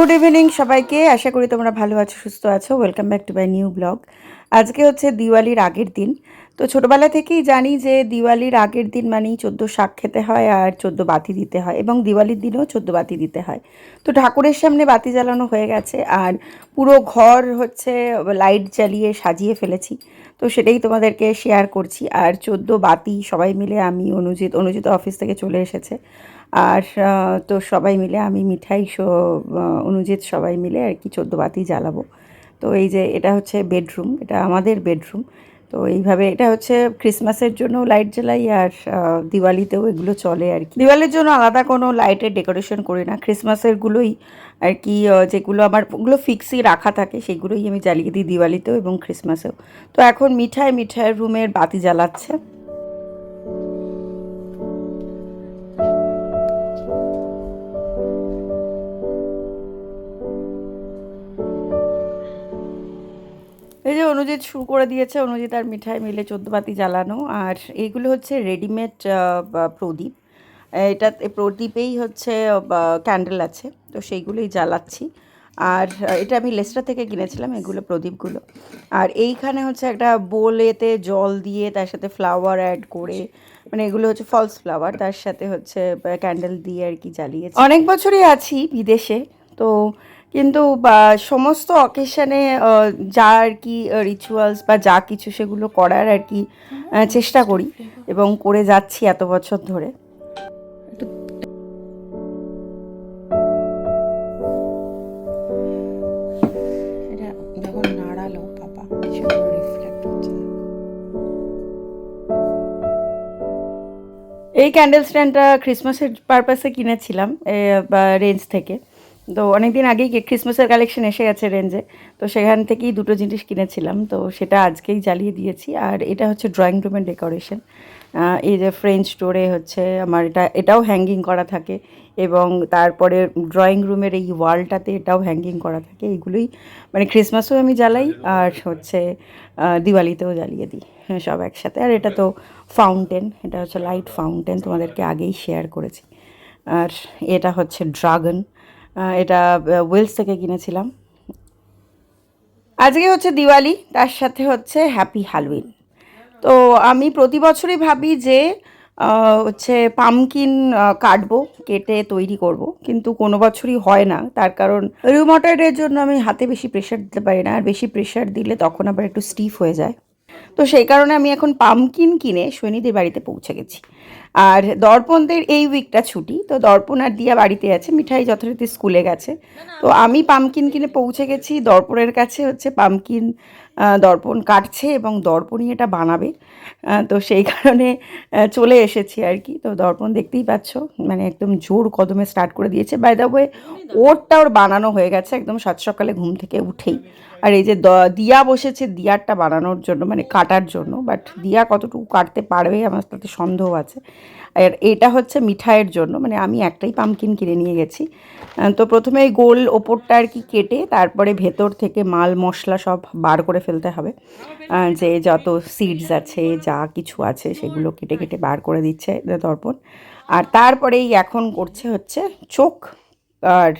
Good evening সবাইকে। আশা করি তোমরা ভালো আছো, সুস্থ আছো। Welcome back to my new blog. আজকে হচ্ছে দিওয়ালির আগের দিন। তো ছোটোবেলা থেকেই জানি যে দিওয়ালির আগের দিন মানেই 14 শাক খেতে হয় আর 14 বাতি দিতে হয়, এবং দিওয়ালির দিনেও 14 বাতি দিতে হয়। তো ঠাকুরের সামনে বাতি জ্বালানো হয়ে গেছে, আর পুরো ঘর হচ্ছে লাইট জ্বালিয়ে সাজিয়ে ফেলেছি। তো সেটাই তোমাদেরকে শেয়ার করছি। আর 14 বাতি সবাই মিলে, আমি অনুজিত অফিস থেকে চলে এসেছে। আর তো সবাই মিলে আমি মিঠাই অনুজিত সবাই মিলে আর কি 14 বাতি জ্বালাবো। তো এই যে এটা হচ্ছে বেডরুম, এটা আমাদের বেডরুম। তো এইভাবে এটা হচ্ছে ক্রিসমাসের জন্য লাইট জ্বালাই, আর দিওয়ালিতেও এগুলো চলে আর কি। দিওয়ালির জন্য আলাদা কোনো লাইটের ডেকোরেশন করি না, ক্রিসমাসেরগুলোই আর কি যেগুলো আমার ওগুলো ফিক্সই রাখা থাকে সেগুলোই আমি জ্বালিয়ে দিই দিওয়ালিতেও এবং ক্রিসমাসেও। তো এখন মিঠাইয়ের রুমের বাতি জ্বালাচ্ছে। এই যে অনুজিৎ শুরু করে দিয়েছে, অনুজিৎ আর মিঠাই মিলে 14 বাতি জ্বালানো। আর এইগুলো হচ্ছে রেডিমেড প্রদীপ। এটাতে প্রদীপেই হচ্ছে ক্যান্ডেল আছে, তো সেইগুলোই জ্বালাচ্ছি। আর এটা আমি লেস্টা থেকে কিনেছিলাম এগুলো প্রদীপগুলো। আর এইখানে হচ্ছে একটা বোলেতে জল দিয়ে তার সাথে ফ্লাওয়ার অ্যাড করে, মানে এগুলো হচ্ছে ফলস ফ্লাওয়ার, তার সাথে হচ্ছে ক্যান্ডেল দিয়ে আর কি জ্বালিয়েছি। অনেক বছরই আছি বিদেশে, তো কিন্তু সমস্ত অকেশনে যা আর কি রিচুয়ালস বা যা কিছু সেগুলো করার আর কি চেষ্টা করি এবং করে যাচ্ছি এত বছর ধরে। এই ক্যান্ডেল স্ট্যান্ডটা ক্রিসমাসের পারপাসে কিনেছিলাম রেঞ্জ থেকে। তো অনেক দিন আগেই ক্রিসমাসের কালেকশন এসে গেছে রেঞ্জে, তো সেখান থেকেই দুটো জিনিস কিনেছিলাম, তো সেটা আজকেই জ্বালিয়ে দিয়েছি। আর এটা হচ্ছে ড্রয়িং রুমের ডেকোরেশন। এই যে ফ্রেঞ্চ ডোরে হচ্ছে আমার এটাও হ্যাঙ্গিং করা থাকে, এবং তারপরে ড্রয়িং রুমের এই ওয়ালটাতে এটাও হ্যাঙ্গিং করা থাকে। এগুলোই মানে ক্রিসমাসেও আমি জ্বালাই, আর হচ্ছে দিওয়ালিতেও জ্বালিয়ে দিই, হ্যাঁ, সব একসাথে। আর এটা তো ফাউন্টেন, এটা হচ্ছে লাইট ফাউন্টেন, তোমাদেরকে আগেই শেয়ার করেছি। আর এটা হচ্ছে ড্রাগন, এটা ওয়েলস থেকে কিনেছিলাম। আজকে হচ্ছে দিওয়ালি, তার সাথে হচ্ছে হ্যাপি হ্যালোউইন। তো আমি প্রতি বছরই ভাবি যে হচ্ছে পামকিন কাটবো, কেটে তৈরি করব, কিন্তু কোনো বছরই হয় না। তার কারণ রিউমাটয়েডের জন্য আমি হাতে বেশি প্রেশার দিতে পারি না, আর বেশি প্রেশার দিলে তখন আবার একটু স্টিফ হয়ে যায়। তো সেই কারণে আমি এখন পামকিন কিনে সৈনীদের বাড়িতে পৌঁছে গেছি। আর দর্পণদের এই উইকটা ছুটি, তো দর্পণ আর দিয়া বাড়িতে আছে, মিঠাই যথারীতি স্কুলে গেছে। তো আমি পামকিন কিনে পৌঁছে গেছি দর্পণের কাছে। হচ্ছে পামকিন দর্পণ কাটছে এবং দর্পণই এটা বানাবে। তো সেই কারণে চলে এসেছি আর কি। তো দর্পণ দেখতেই পাচ্ছ, মানে একদম জোর কদমে স্টার্ট করে দিয়েছে। বাই দ্য ওয়ে, ওর বানানো হয়ে গেছে একদম সাত সকালে ঘুম থেকে উঠেই। আর এই যে দিয়া বসেছে দিয়ারটা বানানোর জন্য, মানে কাটার জন্য, বাট দিয়া কতটুকু কাটতে পারবে আমার তাতে সন্দেহ আছে। আর এটা হচ্ছে মিঠাইয়ের জন্য, মানে আমি একটাই পামকিন কিনে নিয়ে গেছি। তো প্রথমে এই গোল ওপরটা আর কি কেটে, তারপরে ভেতর থেকে মাল মশলা সব বার করে ফেলতে হবে। যে যত সিডস আছে, যা কিছু আছে, সেগুলো কেটে কেটে বার করে দিচ্ছে দর্পণ। আর তারপরেই এখন করছে হচ্ছে চোখ আর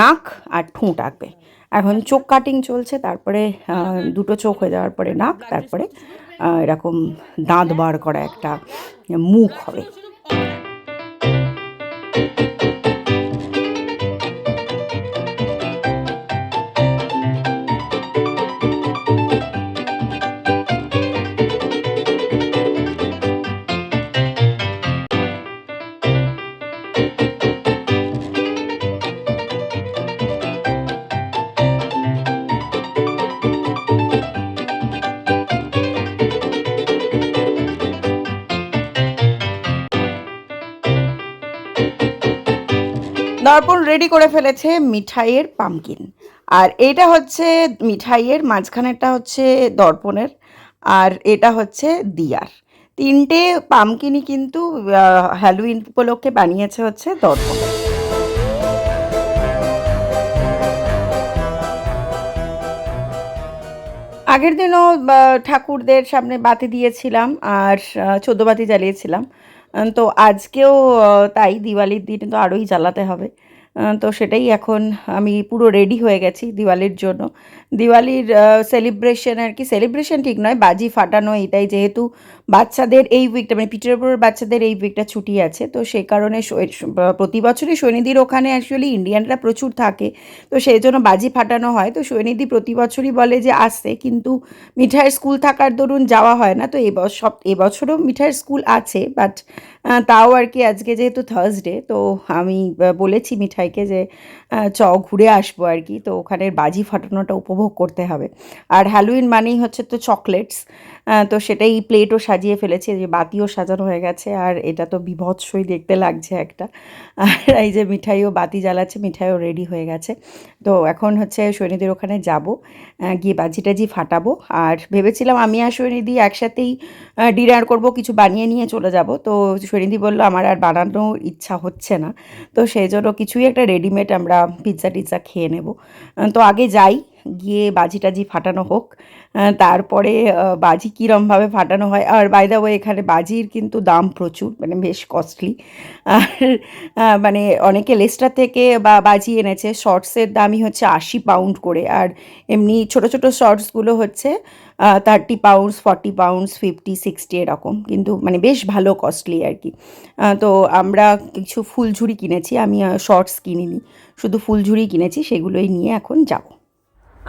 নাক আর ঠোঁট আঁকবে। এখন চোখ কাটিং চলছে, তারপরে দুটো চোখ হয়ে যাওয়ার পরে নাক, তারপরে এরকম দাঁত বার করা একটা মুখ হবে। দর্পণ রেডি করে ফেলেছে মিঠাইয়ের পামকিন। আর এটা হচ্ছে মিঠাইয়ের, মাঝখানেরটা হচ্ছে দর্পণের, আর এটা হচ্ছে দিয়ার। তিনটে পামকিনই কিন্তু হ্যালোউইন উপলক্ষে বানিয়েছে হচ্ছে দর্পণ। আগের দিনও ঠাকুরদের সামনে বাতি দিয়েছিলাম, আর 14 বাতি জ্বালিয়েছিলাম। তো আজকেও তাই, দিওয়ালির দিনে তো আরোই জ্বালাতে হবে। তো সেটাই এখন আমি পুরো রেডি হয়ে গেছি দিওয়ালির জন্য। দিওয়ালির সেলিব্রেশন আর কি, সেলিব্রেশন ঠিক নয়, বাজি ফাটানো এটাই, যেহেতু বাচ্চাদের এই উইকটা মানে পিটারপুরের বাচ্চাদের এই উইকটা ছুটি আছে, তো সেই কারণে প্রতি বছরই সৈনিধির ওখানে অ্যাকচুয়ালি ইন্ডিয়ানরা প্রচুর থাকে, তো সেই জন্য বাজি ফাটানো হয়। তো সৈনিধি প্রতি বছরই বলে যে আসতে, কিন্তু মিঠাইয়ের স্কুল থাকার দরুন যাওয়া হয় না। তো এবছরও মিঠাইয়ের স্কুল আছে, বাট তাও আর কি আজকে যেহেতু থার্সডে, তো আমি বলেছি মিঠাইকে যে ঘুরে আসবো আর কি, তো ওখানের বাজি ফাটানোটা উপভোগ করতে হবে। আর হ্যালোইন মানেই হচ্ছে তো চকলেটস, তো সেটাই প্লেটও সাজিয়ে ফেলেছে, যে বাতিও সাজানো হয়ে গেছে, আর এটা তো বীভৎসই দেখতে লাগছে একটা। আর এই যে মিঠাইও বাতি জ্বালাচ্ছে, মিঠাইও রেডি হয়ে গেছে। তো এখন হচ্ছে সৈনিধির ওখানে যাব, গিয়ে বাজি টাজি ফাটাবো। আর ভেবেছিলাম আমি আর সৈনিধি একসাথেই ডিনার করব, কিছু বানিয়ে নিয়ে চলে যাব। তো সৈনিধি বলল আমার আর বানানোর ইচ্ছা হচ্ছে না, তো সেই জন্য কিছুই একটা রেডিমেড আমরা পিৎজা টিৎজা খেয়ে নেব। তো আগে যাই, গিয়ে বাজি টাজি ফাটানো হোক, তারপরে বাজি কীরমভাবে ফাটানো হয়। আর বাই দ্য ওয়ে এখানে বাজির কিন্তু দাম প্রচুর, মানে বেশ কস্টলি। আর মানে অনেকে লেস্টার থেকে বাজি এনেছে, শর্টসের দামই হচ্ছে 80 পাউন্ড করে, আর এমনি ছোট ছোট শর্টসগুলো হচ্ছে 30 পাউন্ডস, 40 পাউন্ডস, 50, 60 এরকম, কিন্তু মানে বেশ ভালো কস্টলি আর কি। তো আমরা কিছু ফুলঝুরি কিনেছি, আমি শর্টস কিনিনি, শুধু ফুলঝুরি কিনেছি, সেগুলোই নিয়ে এখন যাব।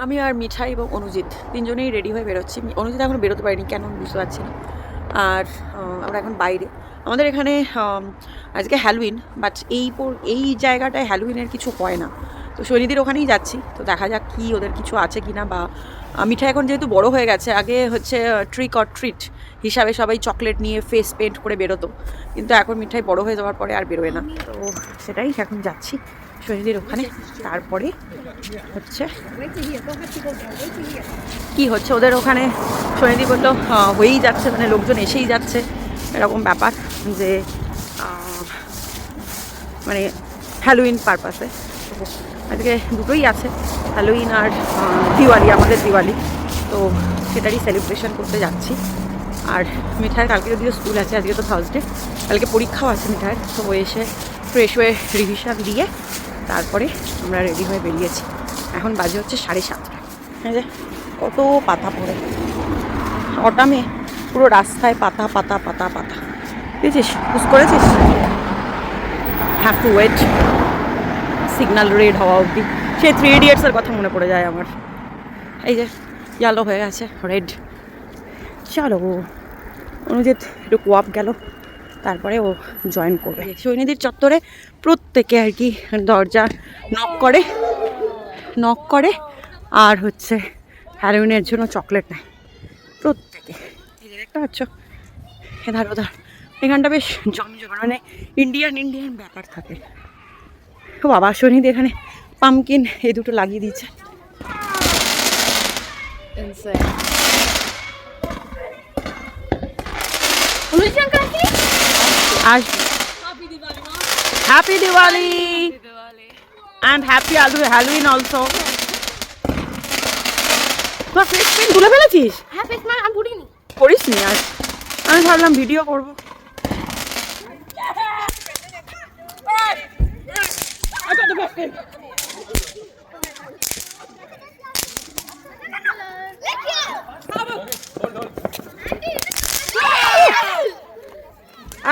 আমি আর মিঠাই এবং অনুজিৎ তিনজনেই রেডি হয়ে বেরোচ্ছি। অনুজিৎ এখন বেরোতে পারিনি, কেন আমি বুঝতে পারছি না। আর আমরা এখন বাইরে, আমাদের এখানে আজকে হ্যালোইন, বাট এই জায়গাটায় হ্যালোইনের কিছু হয় না, তো সৈনিধির ওখানেই যাচ্ছি। তো দেখা যাক কি ওদের কিছু আছে কি না। বা মিঠাই এখন যেহেতু বড় হয়ে গেছে, আগে হচ্ছে ট্রিক অর ট্রিট হিসাবে সবাই চকলেট নিয়ে ফেস পেন্ট করে বেরোতো, কিন্তু এখন মিঠাই বড় হয়ে যাওয়ার পরে আর বেরোয় না। তো সেটাই এখন যাচ্ছি সৈনিধির ওখানে। তারপরে হচ্ছে কি হচ্ছে ওদের ওখানে, সৈনিধি বললো হয়েই যাচ্ছে, মানে লোকজন এসেই যাচ্ছে, এরকম ব্যাপার, যে মানে হ্যালোইন পারপাসে। আজকে দুটোই আছে, হ্যালোইন আর দিওয়ালি, আমাদের দিওয়ালি, তো সেটারই সেলিব্রেশন করতে যাচ্ছি। আর মিঠাইয়ের কালকে যদিও স্কুল আছে, আজকে তো থার্সডে, কালকে পরীক্ষাও আছে মিঠাইয়ের। তো ও এসে ফ্রেশ হয়ে রিভিশন দিয়ে তারপরে আমরা রেডি হয়ে বেরিয়েছি। এখন বাজে হচ্ছে 7:30। হ্যাঁ, যে কত পাতা পড়ে, অটামে পুরো রাস্তায় পাতা পাতা পাতা পাতা, বুঝেছিস, বুঝ করেছিস। Have to wait signal red হওয়া অবধি। সেই 3 ইডিয়টসের কথা মনে পড়ে যায় আমার। এই যে ইয়েলো হয়ে গেছে, রেড। চলো, অনুজিৎ একটু কোয়াপ গেল, তারপরে ও জয়েন করবে। সৈনিধির চত্বরে প্রত্যেকে আর কি দরজা নক করে আর হচ্ছে হ্যালোইনের জন্য চকলেট নেয় প্রত্যেকে। এই যে দেখতে পাচ্ছ, এধার ওধার এখানটা বেশ জমজমাট, মানে ইন্ডিয়ান ব্যাপার থাকে। ও বাবা, সৈনিধি এখানে পামকিন এই দুটো লাগিয়ে দিচ্ছে। Happy Diwali and happy Halloween also. তোর ফেস পেন তুলে ফেলেছিস? হ্যাঁ, ফেস মাস্ক আমি পরিনি। করিসনি? আর আমি ভাবলাম ভিডিও করবো।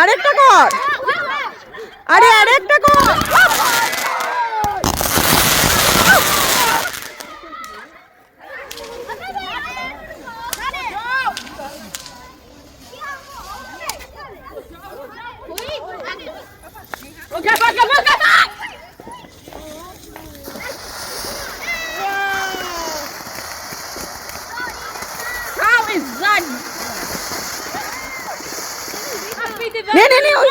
আরেকটা কর, আরে আরেকটা কর। নে ওই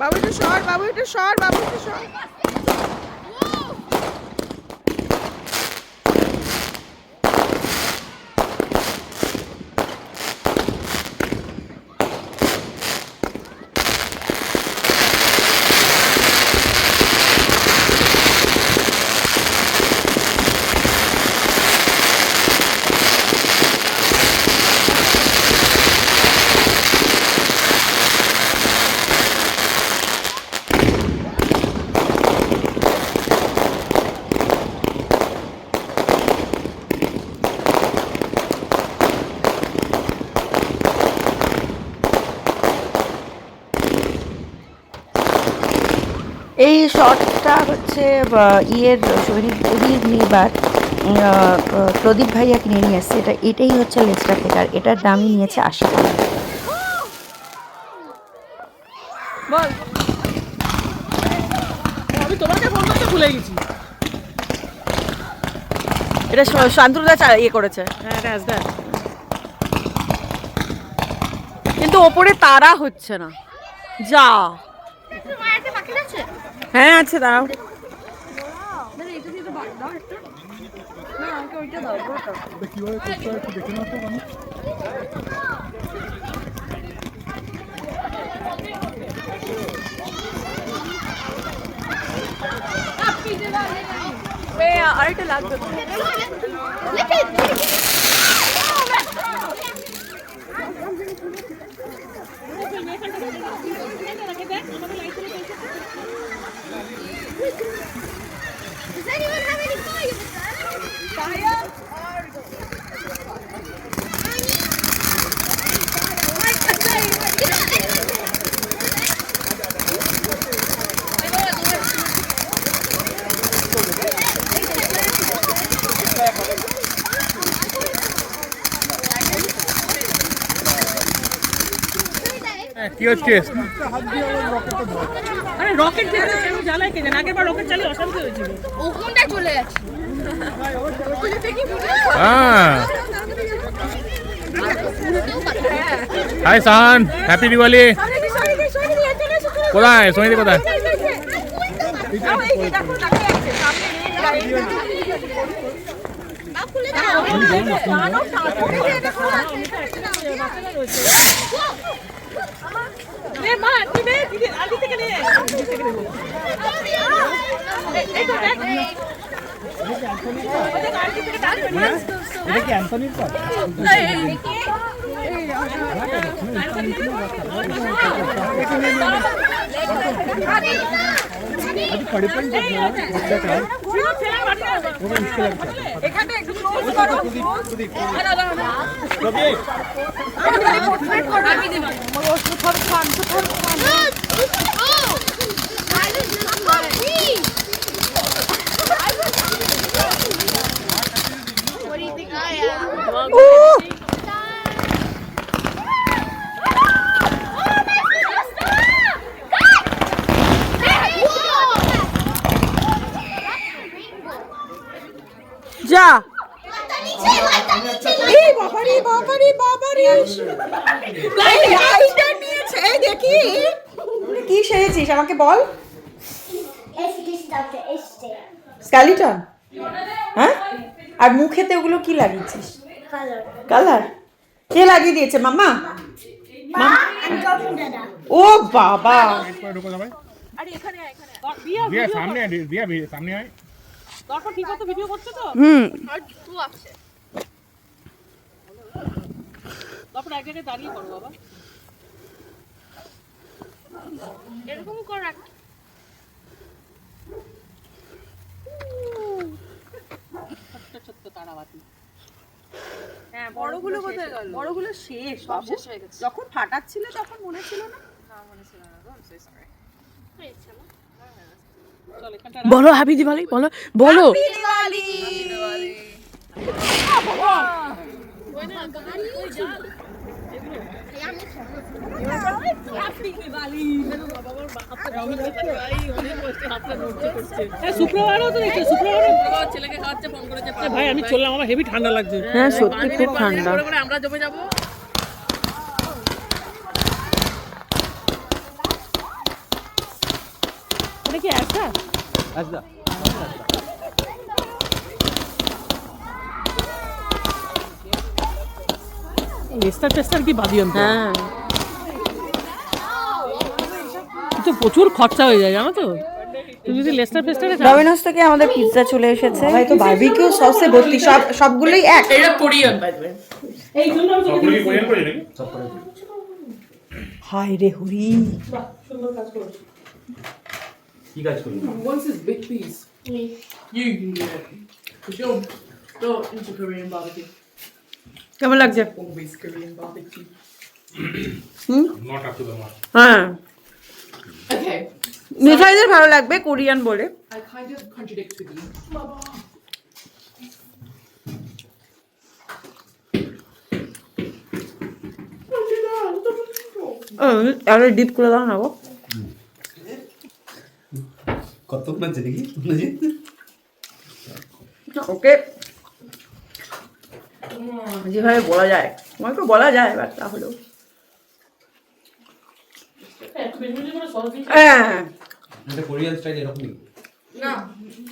বাবু একটু সর, বাবু একটু সর, বাবু একটু সর। এই শর্টটা হচ্ছে ইয়ের শহীদ নিবার প্রদীপ ভাইয়া কিনে নিয়ে এসছে। এটাই হচ্ছে লেস্টার পেটার, এটার দামই নিয়েছে 80 টাকা। বল, আমি তোমাকে ফোন করতে ভুলে গেছি। এটা শান্তনুদা ইয়ে করেছে। হ্যাঁ রাজদা, কিন্তু ওপরে তারা হচ্ছে না। যা, হ্যাঁ আছে, দাঁড়াও। আরেকটা লাগবে। Does anyone have any fire? Fire? কি হচ্ছে? আরে রকেট কেন জ্বালায় কে জানে? আগেরবার রকেট চালিয়ে অশান্তি হয়েছিল। ওখানটা চলে যাচ্ছে। হাই সাহান, হ্যাপি দিওয়ালি। কোথায় সোনিদি, কোথায়? What do you think I am? যা, কি সেরেছিস আমাকে বল? স্কেলিটন? হ্যাঁ, আর মুখেতে ওগুলো কি লাগিয়েছিস? কালার? কে লাগিয়ে দিয়েছে? মাম্মা? ও বাবা, দিয়া সামনে, দিয়া সামনে আয়। তারপর ঠিক মতো ভিডিও করছো তো? তারপর এক জায়গায় দাঁড়িয়ে করো বাবা। এরকম কর ছোট্ট তারাবাতি। হ্যাঁ, বড়গুলো কোথায় গেল? বড়গুলো শেষ, সব শেষ হয়ে গেছে। যখন ফাটাচ্ছিলে তখন মনে ছিল না? না, মনে ছিল না। I'm so sorry. বলো হ্যাপি দিওয়ালি, বলো বলো। ভাই আমি চললাম, আমার হেভি ঠান্ডা লাগছে। হ্যাঁ সত্যি খুব ঠান্ডা। আমরা জমে যাবো। এটা কি একটা? আচ্ছা, লেস্টার টেস্টার কি বাদি আনতে? হ্যাঁ, তো প্রচুর খরচা হয়ে যায় জানো তো। তুমি যদি লেস্টার ফেস্টারে ডমিনোস থেকে আমাদের পিৎজা চলে এসেছে। ভাই তো বারবিকিউ সসে ভর্তি, সবগুলোই এক। এটা কোরিয়ান বাই দ্য ওয়ে। এই জন্য সবগুলো কোরিয়ান করে নাকি? হাই রে হুরি, সুন্দর কাজ করছো। কি কাজ করলি? Once this big piece. You can do that. Because you're into Korean barbecue. কেমন লাগছে? Always Korean barbecue. Not up to the mark. হ্যাঁ Okay. মিঠাইদের ভালো লাগবে কোরিয়ান বলে। I kind of contradict with you. আরে ডিপ করে দাও না গো। কতক্ষণ আছে দেখি বুঝি ওকে যেভাবে বলা যায় তোমাকে বলা যায় এবার তাহলেও হ্যাঁ এটা কোরিয়ান স্টাইল এরকমই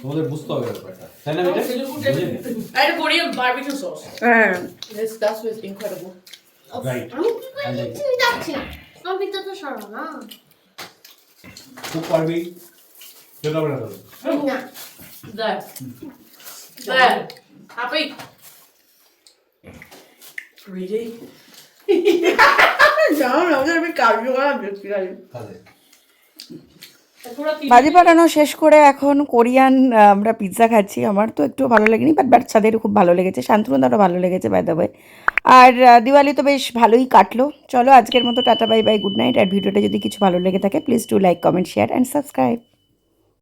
তোমাদের বুঝতে হবে ব্যাপারটা তাই না এটা I had a Korean barbecue sauce. হ্যাঁ That was incredible. রাইট আমি তুমি যাচ্ছি আমি তো সরো না খুব পারবি যেটা বলা যাবে না There. Happy. Greedy. জানো না ওদের আমি কাজ করা দেখছি কাজে বাজি পাঠানো শেষ করে এখন কোরিয়ান আমরা পিৎজা খাচ্ছি। আমার তো একটু ভালো লাগেনি, বাট বাচ্চাদের খুব ভালো লেগেছে, শান্তনুদারও ভালো লেগেছে বাই দ্য ওয়ে। আর দিওয়ালি তো বেশ ভালোই কাটলো। চলো আজকের মতো tata bye bye, good night. আর ভিডিওটা যদি কিছু ভালো লেগে থাকে please do like, comment, share and subscribe.